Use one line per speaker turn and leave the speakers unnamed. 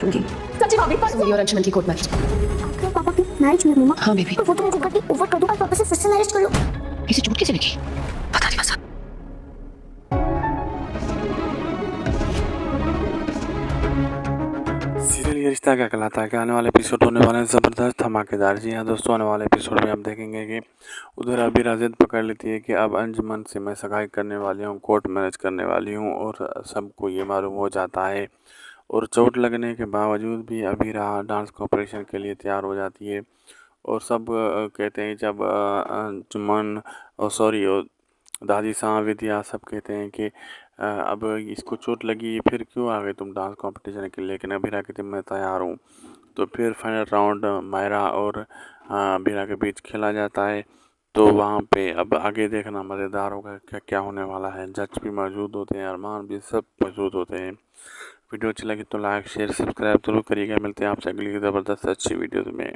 दूंगी।
सच्ची भाभी पर
सूर्य और अंशुमन की कोर्ट मैरिज।
आपके और पापा की मैरिज में मम्मा।
हाँ बेबी।
तो वो तो मुझे करके ओवर कर दो और पापा से फिर से मैरिज कर लो।
इसे झूठ कैसे लिखी? पता नहीं बस।
सीरियल ये रिश्ता क्या कहलाता है कि आने वाले एपिसोड होने वाले हैं ज़बरदस्त धमाकेदार। जी हाँ दोस्तों, आने वाले एपिसोड में आप देखेंगे कि उधर अभी राजिद पकड़ लेती है कि अब अंजुमन से मैं सगाई करने वाली हूँ, कोर्ट मैरिज करने वाली हूँ और सबको ये मालूम हो जाता है। और चोट लगने के बावजूद भी अबीरा डांस कॉम्पिटिशन के लिए तैयार हो जाती है और सब कहते हैं जब अंजुमन और सॉरी दादी साहब विद्या सब कहते हैं कि अब इसको चोट लगी फिर क्यों आ गए तुम डांस कंपटीशन के लिए, लेकिन अबीरा कहती मैं तैयार हूँ। तो फिर फाइनल राउंड मायरा और अबीरा के बीच खेला जाता है। तो वहाँ पे अब आगे देखना मज़ेदार होगा क्या क्या होने वाला है। जज भी मौजूद होते हैं, अरमान भी सब मौजूद होते हैं। वीडियो अच्छी लगी तो लाइक शेयर सब्सक्राइब जरूर करिएगा। मिलते हैं आपसे अगली ज़बरदस्त अच्छी वीडियो में।